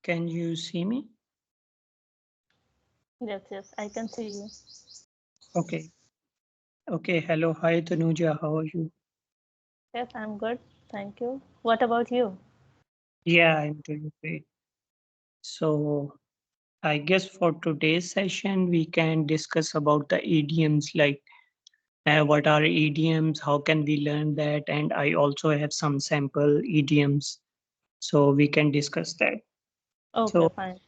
can you see me? Yes, I can see you. Okay. Okay. Hello. Hi, Tanuja. How are you? Yes, I'm good. Thank you. What about you? Yeah, I'm doing great. So, I guess for today's session, we can discuss about the idioms, like what are idioms, how can we learn that, and I also have some sample idioms, so we can discuss that. Okay, So, fine.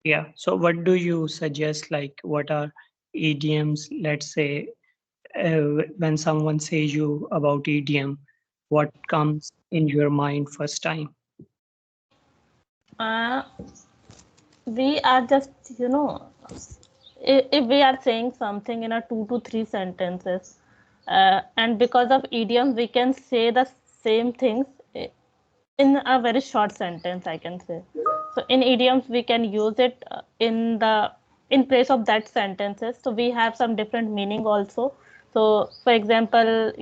yeah. So, what do you suggest? Like, what are idioms? Let's say when someone says you about idiom, what comes in your mind first time? Uh, we are just, you know, if we are saying something in a 2 to 3 sentences, and because of idiom, we can say the same things in a very short sentence, I can say. So in idioms, we can use it in place of that sentences. So we have some different meaning also. So for example,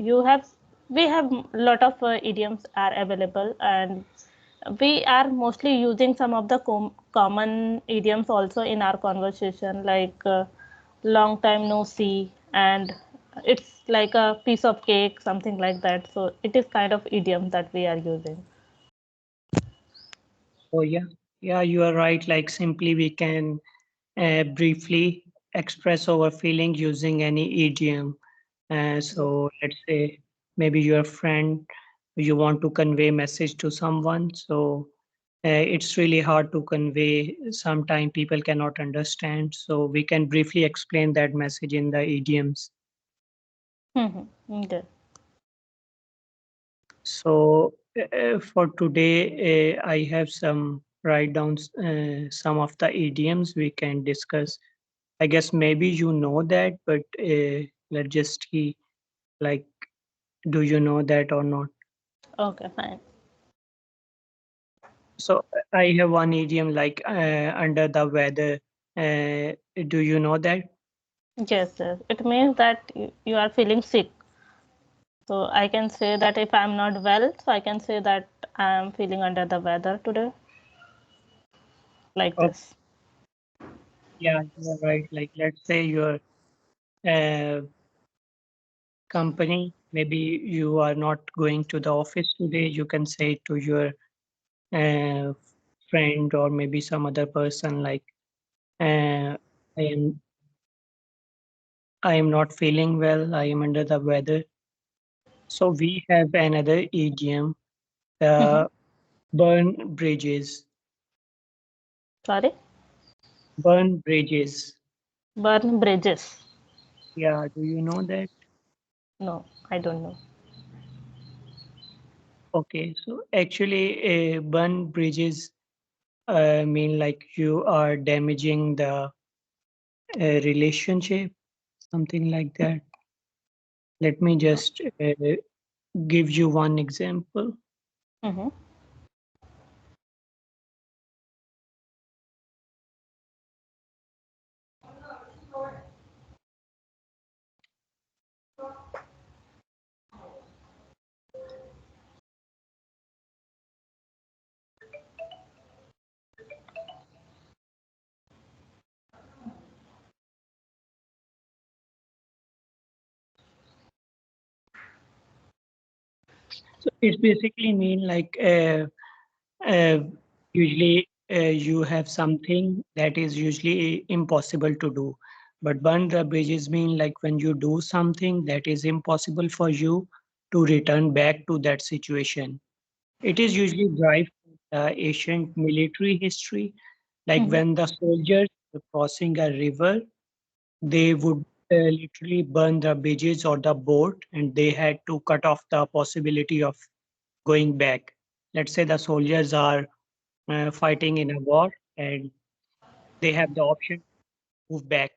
we have lot of idioms are available, and we are mostly using some of the common idioms also in our conversation, like long time no see, and it's like a piece of cake, something like that. So it is kind of idiom that we are using. Oh, yeah. Yeah, you are right. Like, simply we can briefly express our feeling using any idiom. Yes. So, let's say maybe your friend, you want to convey message to someone. So, it's really hard to convey. Sometimes people cannot understand. So, we can briefly explain that message in the idioms. Okay. So for today, I have some write downs, some of the idioms we can discuss. I guess maybe you know that, but let's just see, like, do you know that or not? Okay, fine. So I have one idiom like under the weather. Do you know that? Yes. It means that you are feeling sick. So I can say that if I'm not well, so I can say that I'm feeling under the weather today, like Oh, this. yeah, you're right. Like, let's say your uh, company, maybe you are not going to the office today. You can say to your uh, friend or maybe some other person like uh, I am I am not feeling well. I am under the weather. So we have another idiom, Mhm. uh, burn bridges. Sorry, Burn bridges. burn bridges. Yeah, do you know that? No, I don't know. Okay, so actually, burn bridges mean like you are damaging the relationship, something like that. Let me just give you one example. Mm-hmm. So it's basically mean like uh, usually you have something that is usually impossible to do. But burn the bridges mean like when you do something that is impossible for you to return back to that situation. It is usually derived from ancient military history, like Mm-hmm. when the soldiers were crossing a river, they would literally burn the bridges or the boat, and they had to cut off the possibility of going back. Let's say the soldiers are fighting in a war and they have the option to move back.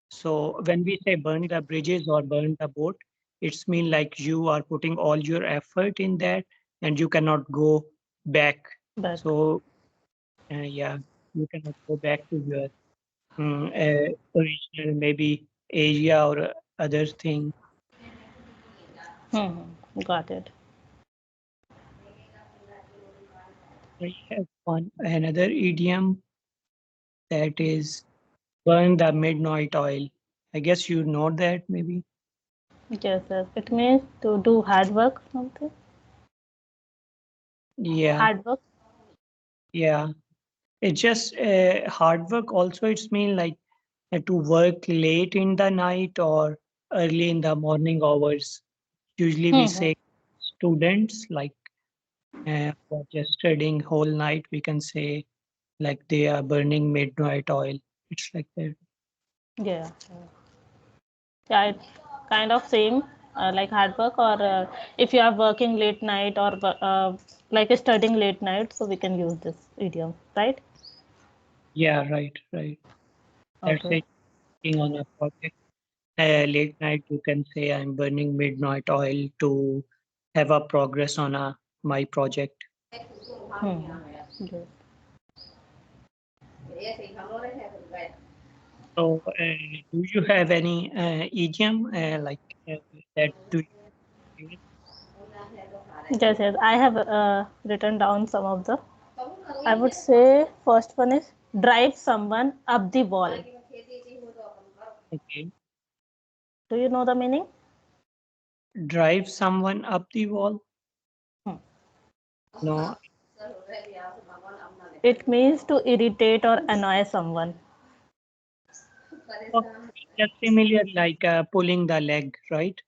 So when we say burn the bridges or burn the boat, it's mean like you are putting all your effort in that and you cannot go back. Back. So yeah, you cannot go back to your original maybe area or other thing. Mm-hmm. Got it. I have one another idiom that is burn the midnight oil. I guess you know that maybe. Yes, yes. It means to do hard work, something. Yeah, Hard work. yeah. It's just hard work. Also, it's mean like to work late in the night or early in the morning hours. Usually, we Hmm. say students like for just studying whole night. We can say like they are burning midnight oil. It's like that. Yeah. Yeah, it's kind of same like hard work, or if you are working late night, or like studying late night, so we can use this idiom, right? Yeah, right, right. That's Okay. it. Working on a project late night, you can say I'm burning midnight oil to have a progress on my project. Hmm. Yes. So, do you have any idiom uh, that do you use? Yes, yes. I have written down some of the. I would say first one is drive someone up the wall. Okay. Do you know the meaning? Drive someone up the wall? Hmm. No. It means to irritate or annoy someone. Okay. Just similar like pulling the leg, right?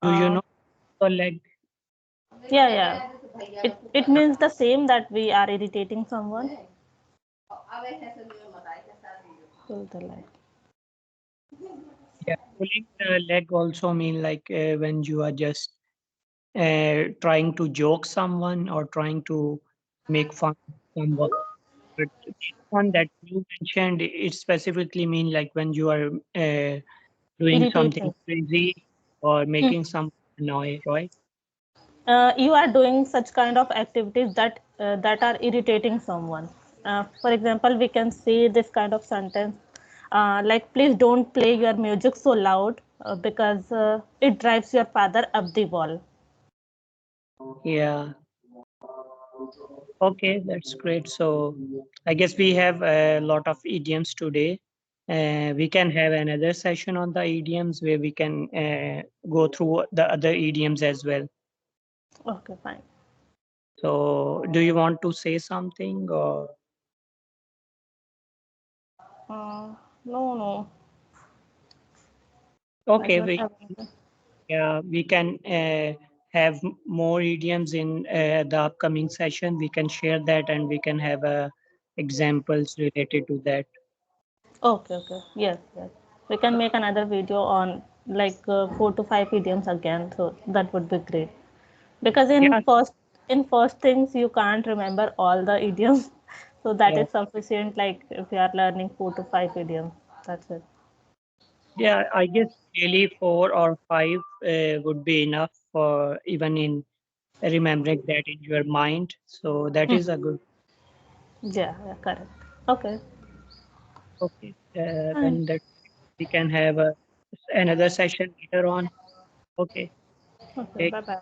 Do you Uh, know the leg? yeah, yeah. It means the same, that we are irritating someone. Pull the leg. Yeah, pulling the leg also mean like when you are just trying to joke someone or trying to make fun of someone. But this one that you mentioned, it specifically mean like when you are doing something Irritating. crazy or Hmm. making someone annoy, right? You are doing such kind of activities that are irritating someone. For example, we can say this kind of sentence, like, please don't play your music so loud because it drives your father up the wall. Yeah. Okay, that's great. So I guess we have a lot of idioms today. We can have another session on the idioms where we can go through the other idioms as well. Okay, fine. So, do you want to say something or No, no, I okay, don't have anything. we can have more idioms in the upcoming session. We can share that and we can have examples related to that. Okay, okay. Yes, yes. We can make another video on like 4 to 5 idioms again, so that would be great. Because Yeah, in first things you can't remember all the idioms, so that yeah, is sufficient. Like if you are learning 4 to 5 idioms, that's it. yeah. I guess really 4 or 5 would be enough for even in remembering that in your mind. So that Hmm. is a good. Yeah, yeah, correct. Okay. Okay, Fine. then that we can have another session later on. Okay. Okay. Take Bye bye.